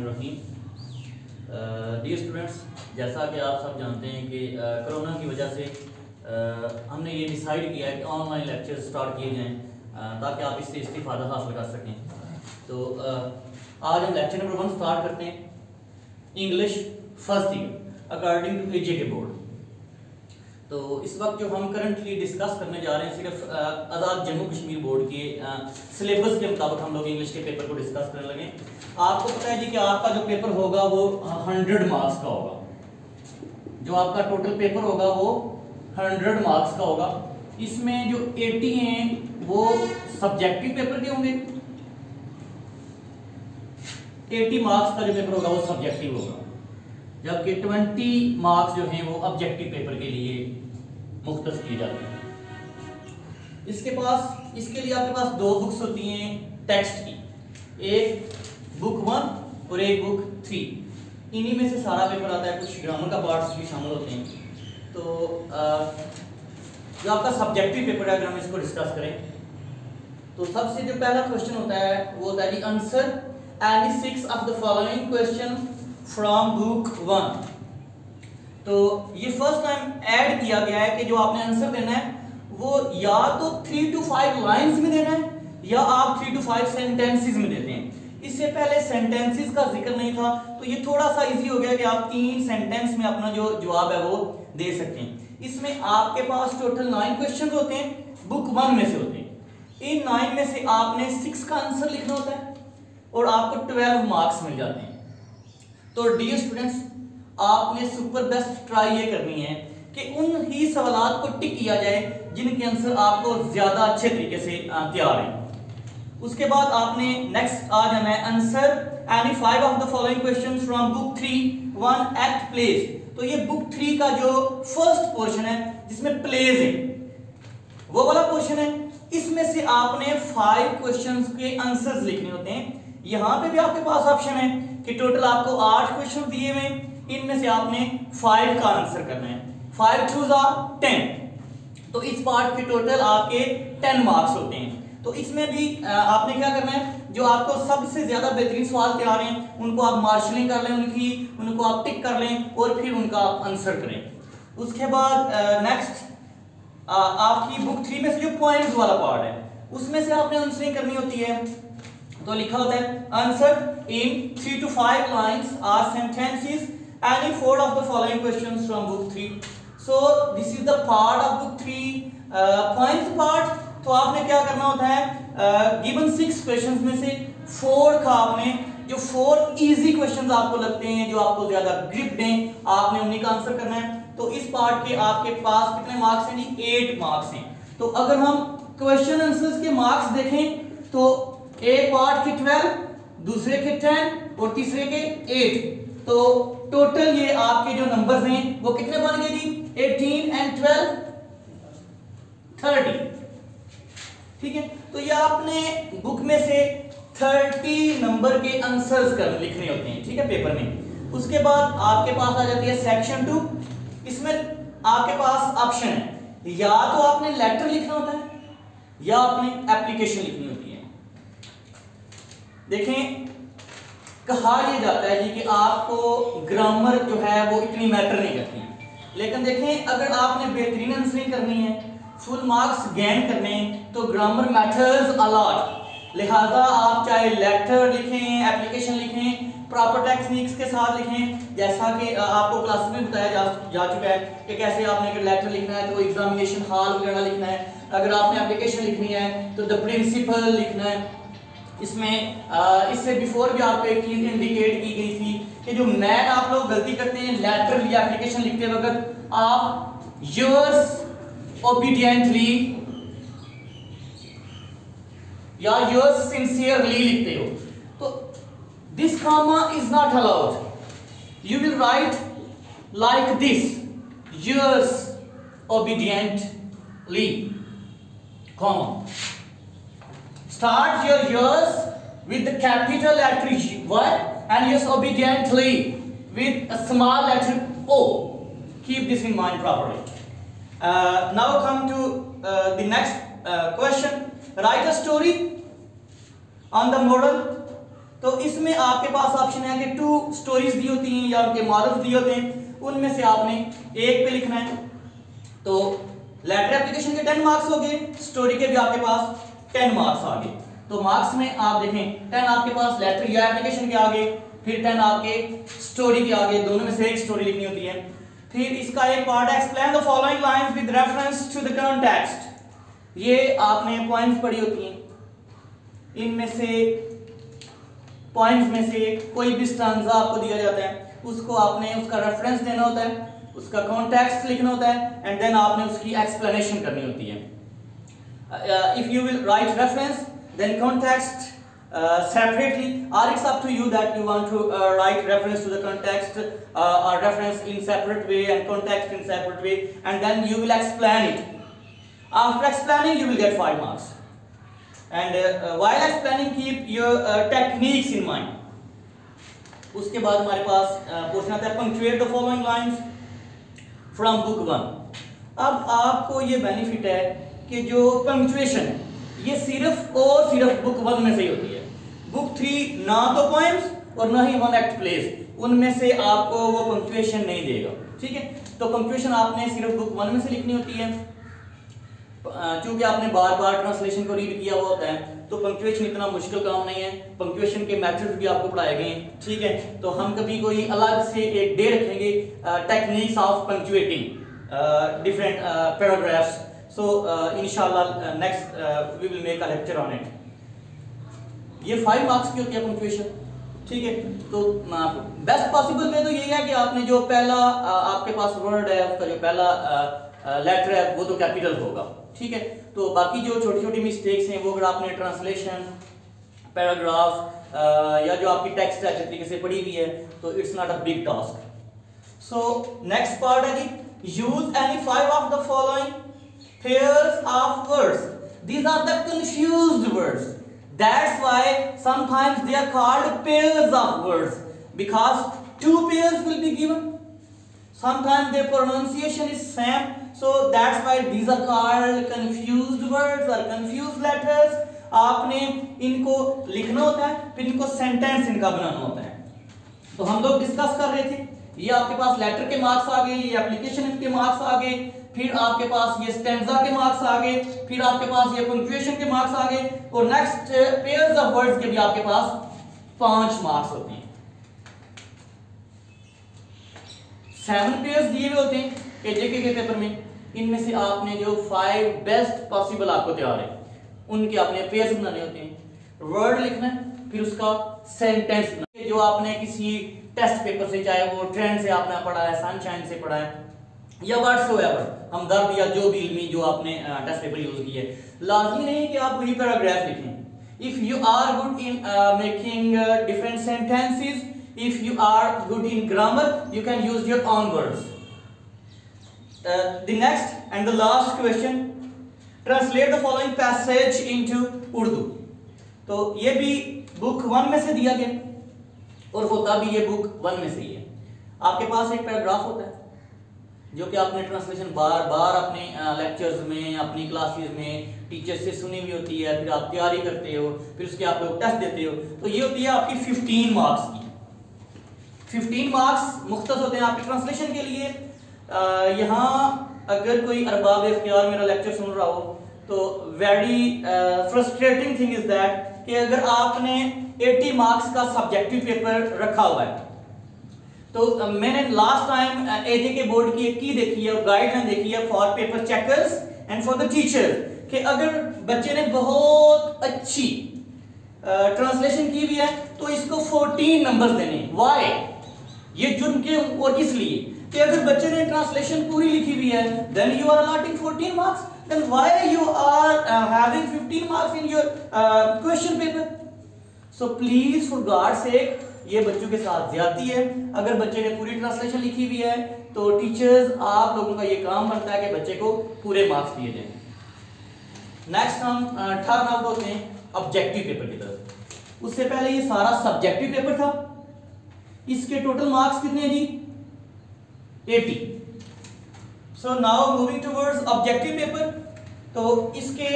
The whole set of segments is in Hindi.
बिस्मिल्लाहिर्रहमानिर्रहीम। डियर स्टूडेंट्स, जैसा कि आप सब जानते हैं कि कोरोना की वजह से हमने ये डिसाइड किया है कि ऑनलाइन लेक्चर स्टार्ट किए जाएं ताकि आप इससे इस्तीफ़ादा हासिल कर सकें। तो आज हम लेक्चर नंबर 1 स्टार्ट करते हैं, English first year according to A J K board. तो इस वक्त जो हम करंटली डिस्कस करने जा रहे हैं सिर्फ आज़ाद जम्मू कश्मीर बोर्ड के सिलेबस के मुताबिक हम लोग इंग्लिश के पेपर को डिस्कस करने लगे। आपको पता है जी कि आपका जो पेपर होगा वो 100 मार्क्स का होगा। जो आपका टोटल पेपर होगा वो 100 मार्क्स का होगा। इसमें जो 80 हैं वो सब्जेक्टिव पेपर के होंगे, 80 मार्क्स का जो पेपर होगा वो सब्जेक्टिव होगा, जबकि 20 मार्क्स जो हैं वो ऑब्जेक्टिव पेपर के लिए मुख्तस किए जाते हैं। इसके लिए आपके पास 2 बुक्स होती हैं टेक्स्ट की, एक बुक 1 और एक बुक 3। इन्हीं में से सारा पेपर आता है, कुछ ग्रामर का पार्ट्स भी शामिल होते हैं। तो जो आपका सब्जेक्टिव पेपर है, अगर हम इसको डिस्कस करें तो सबसे जो पहला क्वेश्चन होता है वो होता है answer any 6 of the following question from book 1। तो ये फर्स्ट टाइम ऐड किया गया है कि जो आपने आंसर देना है वो या तो 3 to 5 लाइंस में देना है या आप 3 to 5 सेंटेंसेस में देते हैं। इससे पहले सेंटेंसेस का जिक्र नहीं था, तो ये थोड़ा सा इजी हो गया कि आप 3 सेंटेंस में अपना जो जवाब है वो दे सकते हैं। इसमें आपके पास टोटल 9 क्वेश्चंस होते हैं, बुक 1 में से होते हैं। इन 9 में से आपने 6 का आंसर लिखना होता है और आपको 12 मार्क्स मिल जाते हैं। तो डियर स्टूडेंट्स, आपने सुपर बेस्ट ट्राई ये करनी है कि उन ही सवालात को टिक किया जाए जिनके आंसर आपको ज्यादा अच्छे तरीके से तैयार हैं। उसके बाद आपने नेक्स्ट आ जाना है answer any 5 of the following questions from book 3 1 act place. तो ये बुक 3 का जो फर्स्ट पोर्शन है जिसमें प्लेस है वो वाला पोर्शन है। इसमें से आपने 5 क्वेश्चंस के आंसर्स लिखने होते हैं। यहां पे भी आपके पास ऑप्शन है कि टोटल आपको 8 क्वेश्चन दिए हुए, इनमें से आपने 5 का आंसर करना है। 5 2 10। तो इस पार्ट के टोटल आपके 10 मार्क्स होते हैं। तो इसमें भी आपने क्या करना है, जो आपको सबसे ज्यादा बेहतरीन सवाल तैयार हैं उनको आप मार्शलिंग कर लें, उनको आप टिक कर लें और फिर उनका आप आंसर करें। उसके बाद नेक्स्ट आपकी बुक 3 में से जो पॉइंट्स वाला पार्ट है उसमें से आपने आंसरिंग करनी होती है। तो लिखा होता है answer in 3 to 5 lines are sentences any 4 of the following questions from book 3। So this is the part of book 3 points part. तो आपने क्या करना होता है, गिवन 6 क्वेश्चंस में से 4 का आपने जो 4 इजी क्वेश्चंस आपको लगते हैं, जो आपको ज्यादा ग्रिप दें, आपने उन्हीं का आंसर करना है। तो इस पार्ट के आपके पास कितने मार्क्स हैं जी? 8 मार्क्स हैं। तो अगर हम क्वेश्चन आंसर्स के मार्क्स देखें तो एक पार्ट के 12, दूसरे के 10 और तीसरे के 8। तो टोटल ये आपके जो नंबर्स हैं वो कितने बन गए जी? 18 and 12 30। ठीक है, तो ये आपने बुक में से 30 नंबर के आंसर्स लिखने होते हैं, ठीक है, पेपर में। उसके बाद आपके पास आ जाती है सेक्शन 2। इसमें आपके पास ऑप्शन है, या तो आपने लेटर लिखना होता है या आपने एप्लीकेशन लिखनी होती है। देखें, कहा यह जाता है जी कि आपको ग्रामर जो है वो इतनी मैटर नहीं करती, लेकिन देखें अगर आपने बेहतरीन आंसरिंग करनी है, फुल मार्क्स गेन करने, तो ग्रामर मैटर्स अलॉट। लिहाजा आप चाहे लेटर लिखें, एप्लीकेशन लिखें, प्रॉपर टेक्निक्स के साथ लिखें। जैसा कि आपको क्लास में बताया जा चुका है कि कैसे आपने अगर लेटर लिखना है तो एग्जामिनेशन हॉल वगैरह लिखना है, अगर आपने एप्लीकेशन लिखनी है तो द प्रिंसिपल लिखना है। इसमें इससे बिफोर भी आपको एक चीज इंडिकेट की गई थी कि जो मैन आप लोग गलती करते हैं लेटर या एप्लीकेशन लिखते वक्त, आप योर्स ओबीडियंटली या योर्स सिंसियरली लिखते हो, तो this comma is not allowed. You will write like this, yours obediently, comma. Start your yours with the capital letter Y and yours obediently with a small letter O. Keep this in mind properly. Now come to the next question. Write a story on the model तो इसमें आपके पास ऑप्शन है कि 2 स्टोरीज दी होती हैं या उनके मॉडल्स दिए होते हैं, उनमें से आपने एक पे लिखना है। तो लेटर एप्लीकेशन के 10 मार्क्स हो गए, स्टोरी के भी आपके पास 10 मार्क्स आ गए। तो मार्क्स में आप देखें 10 आपके पास लेटर या एप्लीकेशन के आगे, फिर 10 आपके स्टोरी के आगे, दोनों में से एक स्टोरी लिखनी होती है। फिर इसका एक पार्ट है explain the following lines with reference to the context. ये आपने पॉइंट्स पढ़ी होती हैं, इनमें से पॉइंट्स में से कोई भी स्टैंजा आपको दिया जाता है, उसको आपने उसका रेफरेंस देना होता है, उसका कॉन्टेक्स्ट लिखना होता है, एंड देन आपने उसकी एक्सप्लेनेशन करनी होती है। If you will write reference then context separately, or it's up to you that you want to write reference to the context or reference in separate way and context in separate way, and then you will explain it. After explaining you will get 5 marks, and while explaining keep your techniques in mind. उसके बाद हमारे पास क्वेश्चन आता है punctuate the following lines from book 1. अब आपको ये बेनिफिट है कि जो पंक्चुएशन है ये सिर्फ और सिर्फ बुक 1 में से ही होती है। बुक 3 ना तो पोएम्स और ना ही वन एक्ट प्लेस, उनमें से आपको वो पंक्चुएशन नहीं देगा, ठीक है। तो पंक्चुएशन आपने सिर्फ बुक 1 में से लिखनी होती है। क्योंकि आपने बार बार ट्रांसलेशन को रीड किया हुआ होता है, तो पंक्चुएशन इतना मुश्किल काम नहीं है। पंक्चुएशन के मेथड्स भी आपको पढ़ाए गए हैं, ठीक है। तो हम कभी कोई अलग से एक डे रखेंगे techniques of punctuating different paragraphs. So inshallah next we will make a lecture on it. ये 5 मार्क्स की होती है पंक्चुएशन, ठीक है। तो बेस्ट पॉसिबल वे तो यही है कि आपने जो पहला आपके पास वर्ड है, उसका जो पहला लेटर है वो तो कैपिटल होगा, ठीक है। तो बाकी जो छोटी छोटी मिस्टेक्स हैं वो अगर आपने ट्रांसलेशन, पैराग्राफ या जो आपकी टेक्स्ट है अच्छे तरीके से पढ़ी हुई है तो it's not a big task. So next part है जी, use any 5 of the following pairs of words. These are the confused words. That's why sometimes they are called pairs of words, because 2 pairs will be given. Sometimes their pronunciation is same, so that's why these are called confused words or confused letters. आपने इनको लिखना होता है, फिर इनको सेंटेंस इनका बनाना होता है। तो हम लोग डिस्कस कर रहे थे, ये आपके पास लेटर के मार्क्स आ गए, ये एप्लीकेशन के मार्क्स आ गए, फिर आपके पास ये स्टैंजा के मार्क्स आ गए, फिर आपके पास ये पंक्चुएशन के मार्क्स आ गए, और नेक्स्ट पेयर्स ऑफ वर्ड्स के भी आपके पास 5 मार्क्स होते हैं। 7 पेयर्स दिए हुए होते हैं एजेके के पेपर में, इनमें से आपने जो 5 बेस्ट पॉसिबल आपको तैयार है उनके आपने पेयर्स बनाने होते हैं। वर्ड लिखना है, फिर उसका सेंटेंस बनाना है। जो आपने किसी टेस्ट पेपर से, चाहे वो ट्रेंड से आपने पढ़ा है, सनशाइन से पढ़ा है, या व्हाट्सएवर हमदर्द या जो भी इल्मी जो आपने टेस्ट पेपर यूज किए, लाजमी नहीं कि आप वही पैराग्राफ लिखें। If you are good in making different sentences, if you are good in grammar, you can use your own words. The next and the last question, translate the following passage into Urdu. तो ये भी बुक 1 में से दिया गया और होता भी ये बुक 1 में से ही है। आपके पास एक पैराग्राफ होता है जो कि आपने ट्रांसलेशन बार बार अपने लेक्चर्स में, अपनी क्लासेस में टीचर्स से सुनी हुई होती है, फिर आप तैयारी करते हो, फिर उसके आप लोग टेस्ट देते हो। तो ये होती है आपकी 15 मार्क्स की। 15 मार्क्स मुख्तस होते हैं आपके ट्रांसलेशन के लिए। यहाँ अगर कोई अरबाब इख्तियार मेरा लेक्चर सुन रहा हो तो very frustrating thing is that कि अगर आपने 80 मार्क्स का सब्जेक्टिव पेपर रखा हुआ है, तो मैंने लास्ट टाइम एजेके बोर्ड की एक की देखी है, गाइडलाइन देखी है for paper checkers and for the teacher, कि अगर बच्चे ने बहुत अच्छी ट्रांसलेशन की हुई है तो इसको 14 नंबर्स देने। व्हाई? ये जुर्म के और किस लिए कि अगर बच्चे ने ट्रांसलेशन पूरी लिखी हुई है then you are allotting 14 marks, then why you are having 15 marks in your question paper. So please for god sake, ये बच्चों के साथ ज्यादती है। अगर बच्चे ने पूरी ट्रांसलेशन लिखी हुई है तो टीचर्स आप लोगों का ये काम बनता है कि बच्चे को पूरे मार्क्स दिए जाएं। नेक्स्ट हम टर्न आउट होते हैं ऑब्जेक्टिव पेपर की तरफ। उससे पहले ये सारा सब्जेक्टिव पेपर था, इसके टोटल मार्क्स कितने हैं जी? 80। So now moving towards objective paper, तो इसके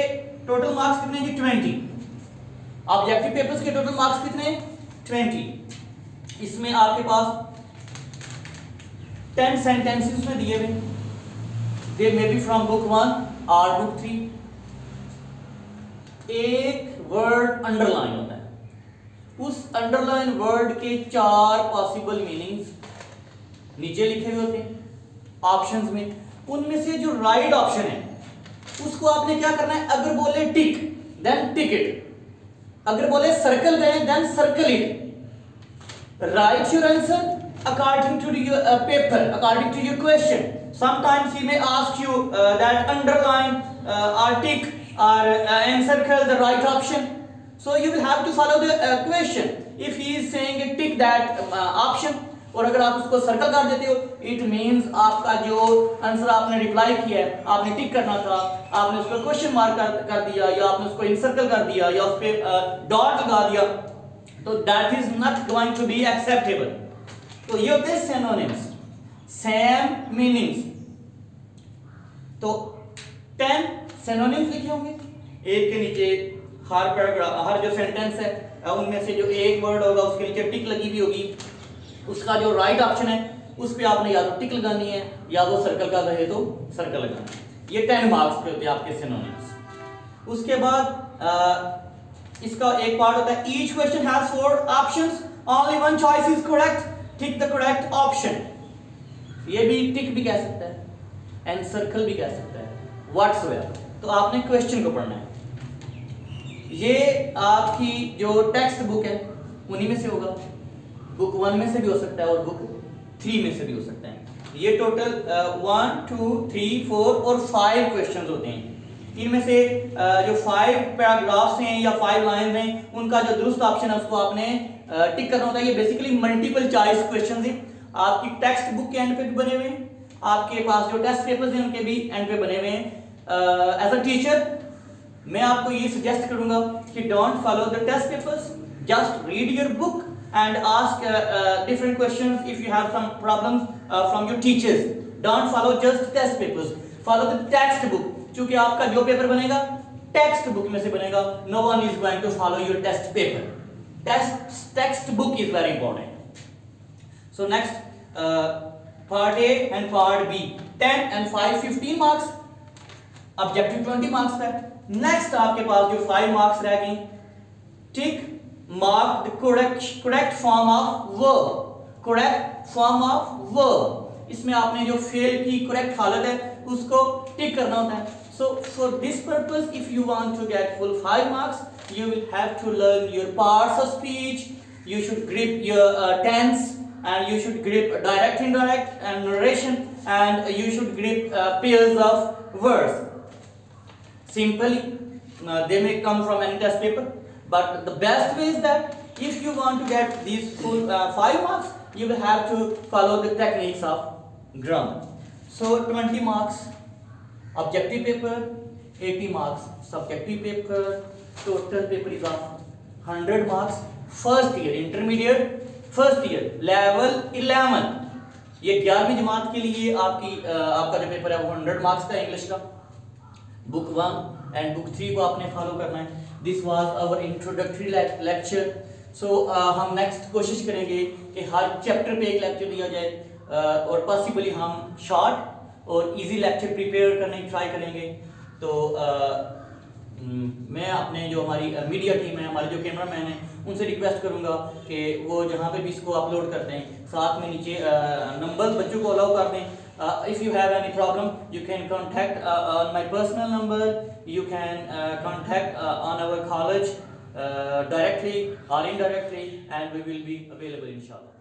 टोटल मार्क्स कितने हैं जी? 20। ऑब्जेक्टिव पेपर्स के टोटल मार्क्स कितने हैं? 20। इसमें आपके पास 10 सेंटेंसेस में दिए हुए, दे मे बी फ्रॉम बुक 1 और बुक 3। एक वर्ड अंडरलाइन होता है, उस अंडरलाइन वर्ड के 4 पॉसिबल मीनिंग्स नीचे लिखे हुए होते हैं ऑप्शंस में। उनमें से जो राइट ऑप्शन है उसको आपने क्या करना है, अगर बोले टिक देन टिक इट, अगर बोले सर्कल करें then circle it. Write your answer according to your paper, according to your question. Sometimes he may ask you that underline or tick or encircle the right option, so you will have to follow the question. If he is saying tick that option, और अगर आप उसको सर्कल कर देते हो, इट मीन्स आपका जो आंसर आपने रिप्लाई किया है, आपने टिक करना था, आपने उसको क्वेश्चन मार्क कर दिया, या आपने उसको इनसर्कल कर दिया, या उस पर डॉट लगा दिया, तो that is not going to be acceptable. तो ये होते हैं सिनोनिम्स, सेम मीनिंग्स। तो 10 सिनोनिम्स लिखे होंगे, एक के नीचे हर पैराग्राफ, हर जो सेंटेंस है उनमें से जो एक वर्ड होगा उसके नीचे टिक लगी हुई होगी, उसका जो राइट ऑप्शन है उस पर आपने या तो टिक लगानी है या वो सर्कल का रहे तो सर्कल लगाना है। ये 10 मार्क्स के होते हैं आपके सिनोनिम्स। उसके बाद इसका एक पार्ट होता है, each question has 4 options, only one choice is correct, tick the correct option. ये भी टिक भी कह सकता है एंड सर्कल भी कह सकता है, व्हाट्सएवर। तो आपने क्वेश्चन को पढ़ना है। ये आपकी जो टेक्स्ट बुक है उन्हीं में से होगा, बुक 1 में से भी हो सकता है और बुक 3 में से भी हो सकता है। ये टोटल 1 2 3 4 और 5 क्वेश्चंस होते हैं। इनमें से जो 5 पैराग्राफ्स हैं या 5 लाइन हैं उनका जो दुरुस्त ऑप्शन है उसको आपने टिक करना होता है। ये बेसिकली मल्टीपल चॉइस क्वेश्चन है, आपकी टेक्स्ट बुक के एंड पे भी बने हुए हैं, आपके पास जो टेस्ट पेपर्स हैं उनके भी एंड पे बने हुए हैं। एज अ टीचर मैं आपको ये सजेस्ट करूंगा कि don't follow the test papers, just read your book and ask different questions if you have some problems from your teachers. Don't follow just test papers, follow the text book, क्योंकि आपका जो पेपर बनेगा टेक्स्ट बुक में से बनेगा। No one is going to follow your test paper. Text book is very important. So next part A and part B, 10 and 5 15 marks, objective 20 marks था। next आपके पास जो 5 marks रह गई, ठीक, mark the correct form of verb, correct form of verb। इसमें आपने जो फेल की करेक्ट हालत है उसको टिक करना होता है। So for this purpose, if you want to get full 5 marks, you will have to learn your parts of speech, you should grip your tense, and you should grip direct, indirect, and narration, and you should grip pairs of words. Simply, they may come from any test paper. But the best way is that if you want to get these full 5 marks, you will have to follow the techniques of grammar. So 20 marks objective paper, 80 marks subjective paper, total paper is of 100 marks। first year intermediate, first year level 11, ये 11वीं जमात के लिए आपका जो पेपर है वो 100 मार्क्स का इंग्लिश का। बुक 1 एंड बुक 3 को आपने फॉलो करना है। This was our introductory lecture. So हम नेक्स्ट कोशिश करेंगे कि हर चैप्टर पे एक लेक्चर दिया जाए और पॉसिबली हम शॉर्ट और इजी लेक्चर प्रिपेयर करने की ट्राई करेंगे। तो मैं अपने जो हमारी मीडिया टीम है, हमारे जो कैमरामैन हैं, उनसे रिक्वेस्ट करूंगा कि वो जहाँ पे भी इसको अपलोड करते हैं साथ में नीचे नंबर बच्चों को अलाउ कर दें। If you have any problem, you can contact on my personal number, you can contact on our college directly or indirectly, and we will be available inshallah.